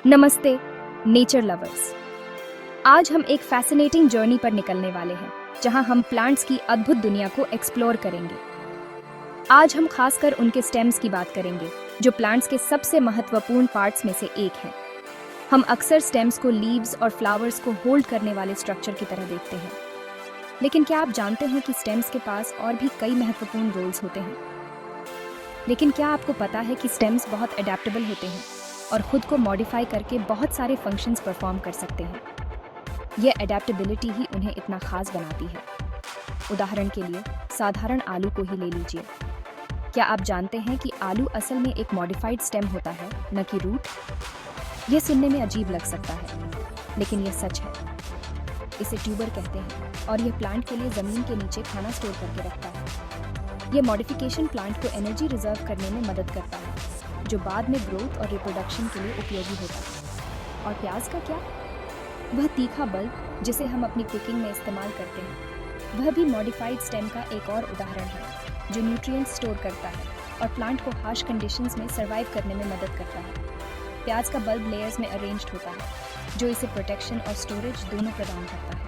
नमस्ते nature lovers. आज हम एक फैसिनेटिंग जर्नी पर निकलने वाले हैं जहां हम प्लांट्स की अद्भुत दुनिया को एक्सप्लोर करेंगे। आज हम खासकर उनके स्टेम्स की बात करेंगे जो प्लांट्स के सबसे महत्वपूर्ण पार्ट्स में से एक हैं। हम अक्सर स्टेम्स को लीव्स और फ्लावर्स को होल्ड करने वाले स्ट्रक्चर की तरह देखते हैं, लेकिन क्या आप जानते हैं कि स्टेम्स के पास और भी कई महत्वपूर्ण रोल्स होते हैं। लेकिन क्या आपको पता है कि स्टेम्स बहुत अडेप्टेबल होते हैं और खुद को मॉडिफाई करके बहुत सारे फंक्शंस परफॉर्म कर सकते हैं। ये अडेप्टेबिलिटी ही उन्हें इतना खास बनाती है। उदाहरण के लिए साधारण आलू को ही ले लीजिए। क्या आप जानते हैं कि आलू असल में एक मॉडिफाइड स्टेम होता है, न कि रूट? ये सुनने में अजीब लग सकता है, लेकिन ये सच है। इसे ट्यूबर कहते हैं और यह प्लांट के लिए जमीन के नीचे खाना स्टोर करके रखता है। यह मॉडिफिकेशन प्लांट को एनर्जी रिजर्व करने में मदद करता है, जो बाद में ग्रोथ और रिप्रोडक्शन के लिए उपयोगी होता है। और प्याज का क्या? वह तीखा बल्ब जिसे हम अपनी कुकिंग में इस्तेमाल करते हैं, वह भी मॉडिफाइड स्टेम का एक और उदाहरण है जो न्यूट्रिएंट्स स्टोर करता है और प्लांट को हार्श कंडीशंस में सर्वाइव करने में मदद करता है। प्याज का बल्ब लेयर्स में अरेंज्ड होता है, जो इसे प्रोटेक्शन और स्टोरेज दोनों प्रदान करता है।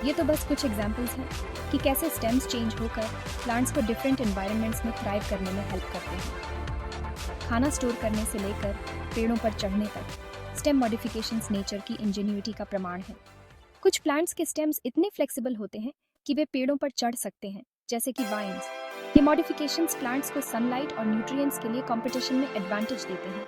ये तो बस कुछ एग्जाम्पल्स हैं कि कैसे स्टेम्स चेंज होकर प्लांट्स को डिफरेंट एनवायरनमेंट्स में थ्राइव करने में हेल्प करते हैं। खाना स्टोर करने से लेकर पेड़ों पर चढ़ने तक स्टेम मॉडिफिकेशंस नेचर की इंजेन्युइटी का प्रमाण है। कुछ प्लांट्स के स्टेम्स इतने फ्लेक्सिबल होते हैं कि वे पेड़ों पर चढ़ सकते हैं, जैसे कि वाइन्स। ये मॉडिफिकेशंस प्लांट्स को सनलाइट और न्यूट्रिएंट्स के लिए कंपटीशन में एडवांटेज देते हैं।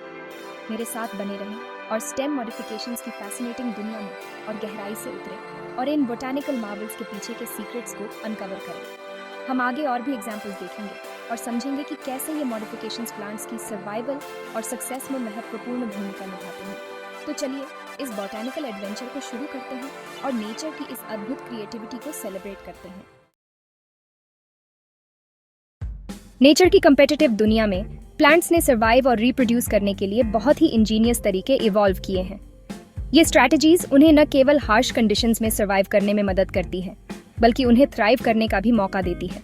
मेरे साथ बने रहें और स्टेम मॉडिफिकेशंस की फैसिनेटिंग दुनिया में और गहराई से उतरें और इन बोटानिकल मार्वल्स के पीछे के सीक्रेट्स को अनकवर करें। हम आगे और भी एग्जाम्पल्स देखेंगे और समझेंगे कि कैसे ये मॉडिफिकेशंस प्लांट्स की सर्वाइवल और सक्सेस में महत्वपूर्ण भूमिका निभाते हैं। तो चलिए इस बॉटैनिकल एडवेंचर को शुरू करते हैं और नेचर की इस अद्भुत क्रिएटिविटी को सेलिब्रेट करते हैं। नेचर की कम्पिटिटिव दुनिया में प्लांट्स ने सर्वाइव और रिप्रोड्यूस करने के लिए बहुत ही इंजीनियस तरीके इवॉल्व किए हैं। ये स्ट्रैटेजीज उन्हें न केवल हार्श कंडीशंस में सर्वाइव करने में मदद करती हैं, बल्कि उन्हें थ्राइव करने का भी मौका देती है।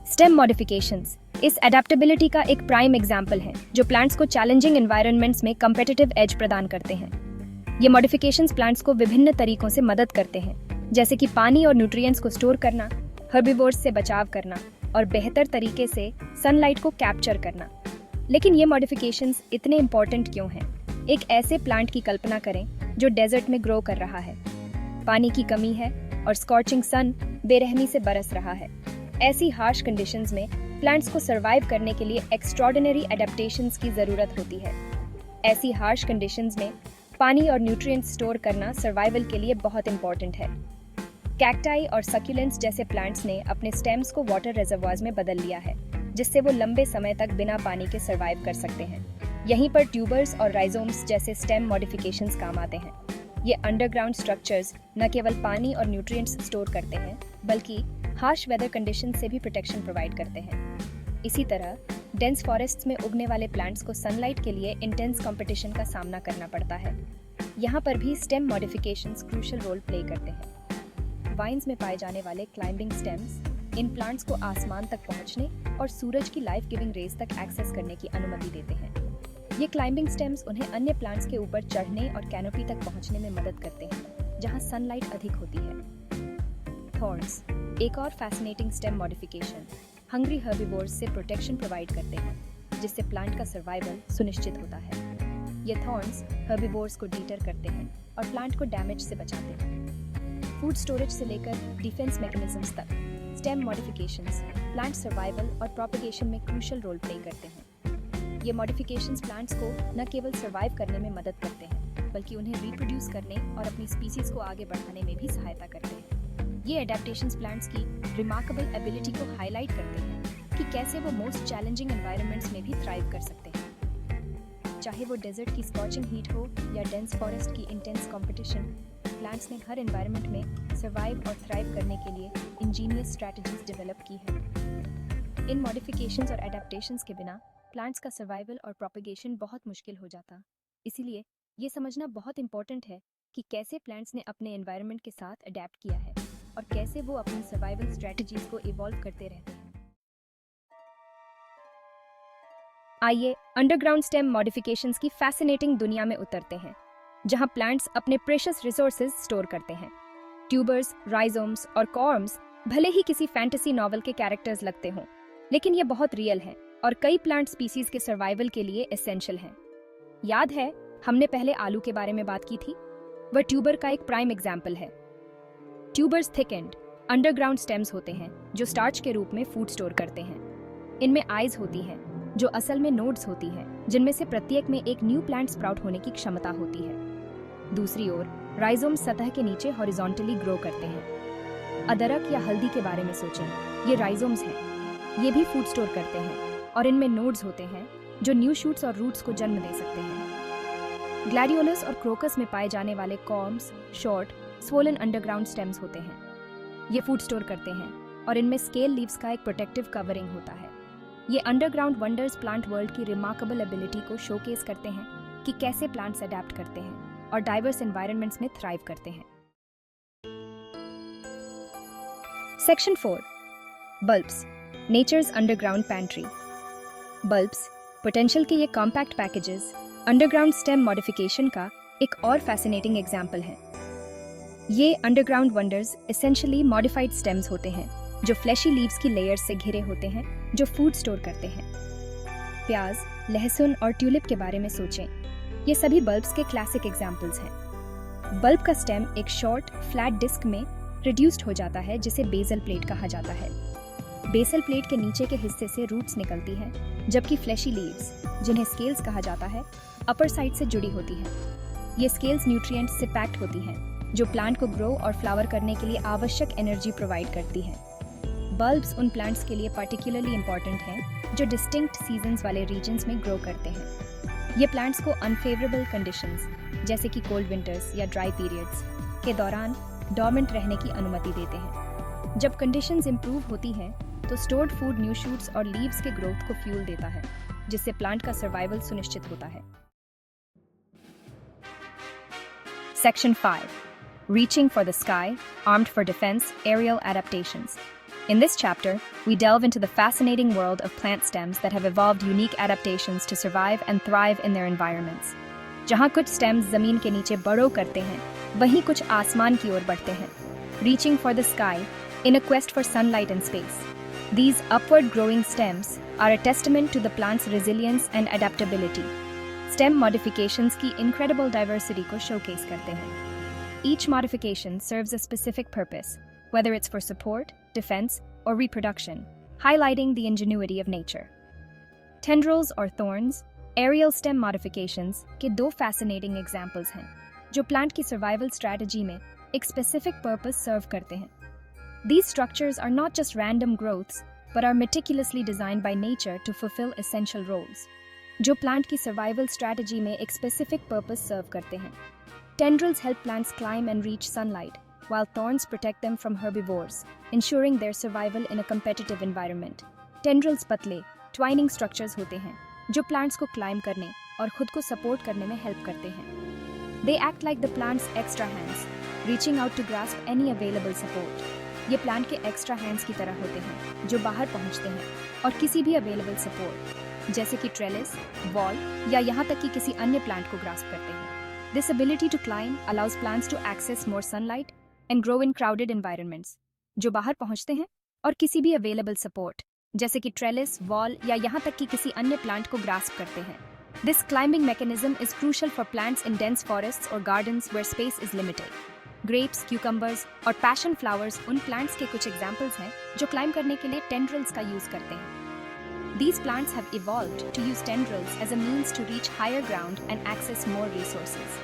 स्टेम मॉडिफिकेशंस इस एडेप्टेबिलिटी का एक प्राइम एग्जाम्पल है, जो प्लांट्स को चैलेंजिंग एनवायरनमेंट्स में कम्पिटिटिव एज प्रदान करते हैं। ये मॉडिफिकेशंस प्लांट्स को विभिन्न तरीकों से मदद करते हैं, जैसे कि पानी और न्यूट्रिएंट्स को स्टोर करना, हर्बिवोर्स से बचाव करना और बेहतर तरीके से सनलाइट को कैप्चर करना। लेकिन ये मॉडिफिकेशंस इतने इंपॉर्टेंट क्यों हैं? एक ऐसे प्लांट की कल्पना करें जो डेजर्ट में ग्रो कर रहा है, पानी की कमी है और स्कॉर्चिंग सन बेरहमी से बरस रहा है। ऐसी हार्श कंडीशंस में प्लांट्स को सर्वाइव करने के लिए एक्स्ट्रॉर्डिनरी एडेप्टेशंस की जरूरत होती है। ऐसी हार्श कंडीशंस में पानी और न्यूट्रिएंट्स स्टोर करना सर्वाइवल के लिए बहुत इंपॉर्टेंट है। कैक्टाई और सक्यूलेंट्स जैसे प्लांट्स ने अपने स्टेम्स को वाटर रिजर्वॉयर्स में बदल लिया है, जिससे वो लंबे समय तक बिना पानी के सर्वाइव कर सकते हैं। यहीं पर ट्यूबर्स और राइजोम्स जैसे स्टेम मॉडिफिकेशंस काम आते हैं। ये अंडरग्राउंड स्ट्रक्चर्स न केवल पानी और न्यूट्रिएंट्स स्टोर करते हैं, बल्कि हार्श वेदर कंडीशन से भी प्रोटेक्शन प्रोवाइड करते हैं। इसी तरह डेंस फॉरेस्ट्स में उगने वाले प्लांट्स को सनलाइट के लिए इंटेंस कंपटीशन का सामना करना पड़ता है। यहाँ पर भी stem modifications crucial role play करते हैं। वाइन्स में पाए जाने वाले क्लाइंबिंग स्टेम्स इन प्लांट्स को आसमान तक पहुँचने और सूरज की लाइफ गिविंग रेज तक एक्सेस करने की अनुमति देते हैं। ये क्लाइंबिंग स्टेम्स उन्हें अन्य प्लांट्स के ऊपर चढ़ने और कैनोपी तक पहुँचने में मदद करते हैं, जहाँ सनलाइट अधिक होती है। थॉर्न्स एक और fascinating stem modification hungry herbivores से प्रोटेक्शन प्रोवाइड करते हैं, जिससे प्लांट का सर्वाइवल सुनिश्चित होता है। ये थॉर्न्स हर्बिवोर्स को डीटर करते हैं और प्लांट को डैमेज से बचाते हैं। फूड स्टोरेज से लेकर डिफेंस मैकेनिज्म्स तक स्टेम मॉडिफिकेशंस प्लांट सर्वाइवल और प्रोपेगेशन में क्रूशियल रोल प्ले करते हैं। ये मॉडिफिकेशंस प्लांट्स को न केवल सर्वाइव करने में मदद करते हैं, बल्कि उन्हें रिप्रोड्यूस करने और अपनी स्पीसीज को आगे बढ़ाने में भी सहायता करते हैं। ये एडेप्टेशंस प्लांट्स की रिमार्केबल एबिलिटी को हाईलाइट करते हैं कि कैसे वो मोस्ट चैलेंजिंग एनवायरनमेंट्स में भी थ्राइव कर सकते हैं। चाहे वो डेजर्ट की स्कॉचिंग हीट हो या डेंस फॉरेस्ट की इंटेंस कंपटीशन, प्लांट्स ने हर एनवायरनमेंट में सर्वाइव और थ्राइव करने के लिए इंजीनियस स्ट्रैटेजीज डेवलप की है। इन मॉडिफिकेशंस और एडेप्टेशंस के बिना प्लांट्स का सर्वाइवल और प्रोपेगेशन बहुत मुश्किल हो जाता। इसीलिए ये समझना बहुत इंपॉर्टेंट है कि कैसे प्लांट्स ने अपने एनवायरनमेंट के साथ अडेप्ट किया है और कैसे वो अपनी सर्वाइवल स्ट्रैटेजीज को इवॉल्व करते रहते हैं। आइए अंडरग्राउंड स्टेम मॉडिफिकेशंस की फैसिनेटिंग दुनिया में उतरते हैं, जहां प्लांट्स अपने प्रेशियस रिसोर्सेज स्टोर करते हैं। ट्यूबर्स, राइजोम्स और कॉर्म्स भले ही किसी फैंटेसी नॉवल के कैरेक्टर्स लगते हों, लेकिन ये बहुत रियल हैं और कई प्लांट स्पीसीज के सर्वाइवल के लिए एसेंशियल हैं। याद है हमने पहले आलू के बारे में बात की थी? वह ट्यूबर का एक प्राइम एग्जाम्पल है। Tubers thick and underground stems होते हैं जो स्टार्च के रूप में फूड स्टोर करते हैं। इनमें आइज होती हैं जो असल में नोड्स होती हैं, जिनमें से प्रत्येक में एक न्यू प्लांट स्प्राउट होने की क्षमता होती है। दूसरी ओर राइजोम सतह के नीचे हॉरिजॉन्टली ग्रो करते हैं। अदरक या हल्दी के बारे में सोचें, ये राइजोम्स हैं। ये भी फूड स्टोर करते हैं और इनमें नोड्स होते हैं जो न्यू शूट्स और रूट्स को जन्म दे सकते हैं। ग्लैडियोलस और क्रोकस में पाए जाने वाले corms short swollen underground stems होते हैं। ये फूड स्टोर करते हैं और इनमें स्केल लीव्स का एक प्रोटेक्टिव कवरिंग होता है। ये अंडरग्राउंड वंडर्स प्लांट वर्ल्ड की रिमार्केबल एबिलिटी को शोकेस करते हैं कि कैसे प्लांट्स अडेप्ट करते हैं और डाइवर्स एनवायरनमेंट्स में थ्राइव करते हैं। Section 4 bulbs, nature's underground pantry. Bulbs, potential के ये compact packages underground stem modification का एक और फैसिनेटिंग एग्जाम्पल है। ये underground wonders essentially modified stems होते हैं जो फ्लैशी लीव्स की लेयर्स से घिरे होते हैं जो फूड स्टोर करते हैं। प्याज, लहसुन और ट्यूलिप के बारे में सोचें, ये सभी बल्ब्स के क्लासिक एग्जाम्पल्स हैं। बल्ब का स्टेम एक शॉर्ट फ्लैट डिस्क में रिड्यूस्ड हो जाता है जिसे बेसल प्लेट कहा जाता है। बेसल प्लेट के नीचे के हिस्से से रूट्स निकलती हैं, जबकि फ्लैशी लीव्स, जिन्हें स्केल्स कहा जाता है, अपर साइड से जुड़ी होती हैं। ये स्केल्स न्यूट्रिएंट्स से पैक्ड होती हैं जो प्लांट को ग्रो और फ्लावर करने के लिए आवश्यक एनर्जी प्रोवाइड करती हैं। बल्ब्स उन प्लांट्स के लिए पार्टिकुलरली इंपॉर्टेंट हैं जो डिस्टिंक्ट सीजन्स वाले रीजन्स में ग्रो करते हैं। ये प्लांट्स को अनफेवरेबल कंडीशंस जैसे कि कोल्ड विंटर्स या ड्राई पीरियड्स के दौरान डॉर्मेंट रहने की अनुमति देते हैं। जब कंडीशंस इंप्रूव होती हैं तो स्टोर्ड फूड न्यू शूट्स और लीव्स के ग्रोथ को फ्यूल देता है, जिससे प्लांट का सर्वाइवल सुनिश्चित होता है। Section 5 Reaching for the Sky, Armed for Defense, Aerial Adaptations. In this chapter, we delve into the fascinating world of plant stems that have evolved unique adaptations to survive and thrive in their environments. जहाँ कुछ stems जमीन के नीचे burrow करते हैं, वहीं कुछ आसमान की ओर बढ़ते हैं. Reaching for the sky, in a quest for sunlight and space. These upward growing stems are a testament to the plant's resilience and adaptability. Stem modifications की incredible diversity को showcase करते हैं. Each modification serves a specific purpose, whether it's for support, defense, or reproduction, highlighting the ingenuity of nature. Tendrils or thorns, aerial stem modifications के दो fascinating examples हैं, जो plant की survival strategy में एक specific purpose serve करते हैं. These structures are not just random growths, but are meticulously designed by nature to fulfill essential roles, जो plant की survival strategy में एक specific purpose serve करते हैं. Tendrils help plants climb and reach sunlight, while thorns protect them from herbivores, ensuring their survival in a competitive environment. Tendrils पतले, twining structures होते हैं, जो plants को climb करने और खुद को support करने में help करते हैं. They act like the plant's extra hands, reaching out to grasp any available support. ये plant के extra hands की तरह होते हैं, जो बाहर पहुंचते हैं और किसी भी available support, जैसे कि trellis, wall या यहाँ तक कि किसी अन्य plant को grasp करते हैं. This ability to climb allows plants to access more sunlight and grow in crowded environments, जो बाहर पहुंचते हैं और किसी भी available support, जैसे कि trellis, wall या यहाँ तक कि किसी अन्य plant को grasp करते हैं. This climbing mechanism is crucial for plants in dense forests or gardens where space is limited. Grapes, cucumbers और passion flowers उन plants के कुछ examples हैं जो climb करने के लिए tendrils का use करते हैं. These plants have evolved to use tendrils as a means to reach higher ground and access more resources.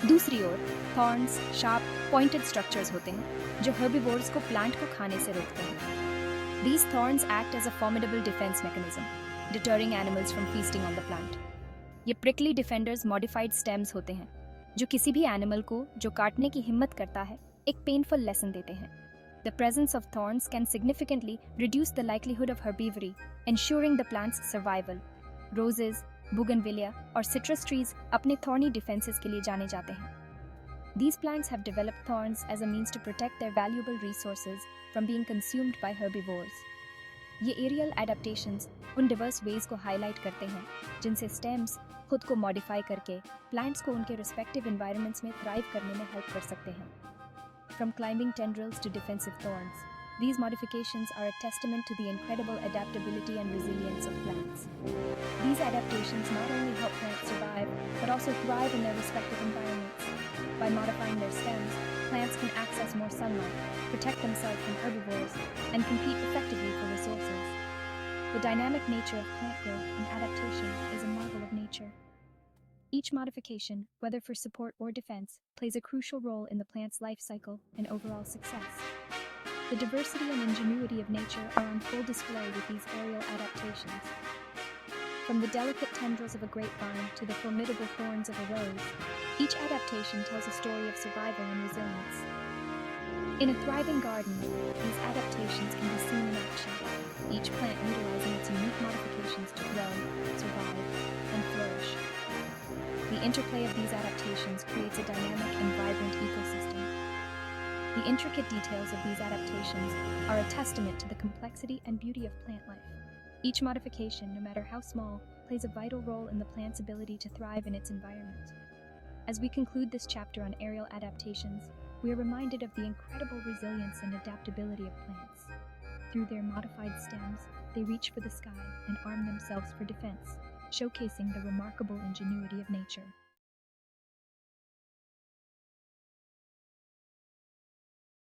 दूसरी ओर, thorns, sharp, pointed structures होते हैं जो herbivores को plant को खाने से रोकते हैं. These thorns act as a formidable defense mechanism, deterring animals from feasting on the plant. ये prickly defenders modified stems होते हैं जो किसी भी animal को जो काटने की हिम्मत करता है एक painful lesson देते हैं. The presence of thorns can significantly reduce the likelihood of herbivory, ensuring the plant's survival. Roses, bougainvillea और citrus trees अपने thorny defenses के लिए जाने जाते हैं. These plants have developed thorns as a means to protect their valuable resources from being consumed by herbivores. ये aerial adaptations उन Divers veg को हाईलाइट करते हैं जिनसे स्टेम्स खुद को मॉडिफाई करके प्लांट्स को उनके रिस्पेक्टिव एनवायरनमेंट्स में थ्राइव करने में हेल्प कर सकते हैं। From climbing tendrils to defensive thorns, these modifications are a testament to the incredible adaptability and resilience of plants. These adaptations not only help plants survive, but also thrive in their respective environments. By modifying their stems, plants can access more sunlight, protect themselves from herbivores, and compete effectively for resources. The dynamic nature of plant growth and adaptation is a marvel of nature. Each modification, whether for support or defense, plays a crucial role in the plant's life cycle and overall success. The diversity and ingenuity of nature are on full display with these aerial adaptations. From the delicate tendrils of a grapevine to the formidable thorns of a rose, each adaptation tells a story of survival and resilience. In a thriving garden, these adaptations can be seen in action, each plant utilizing its unique modifications to grow, survive, and flourish. The interplay of these adaptations creates a dynamic and vibrant ecosystem. The intricate details of these adaptations are a testament to the complexity and beauty of plant life. Each modification, no matter how small, plays a vital role in the plant's ability to thrive in its environment. As we conclude this chapter on aerial adaptations, we are reminded of the incredible resilience and adaptability of plants. Through their modified stems, they reach for the sky and arm themselves for defense, showcasing the remarkable ingenuity of nature.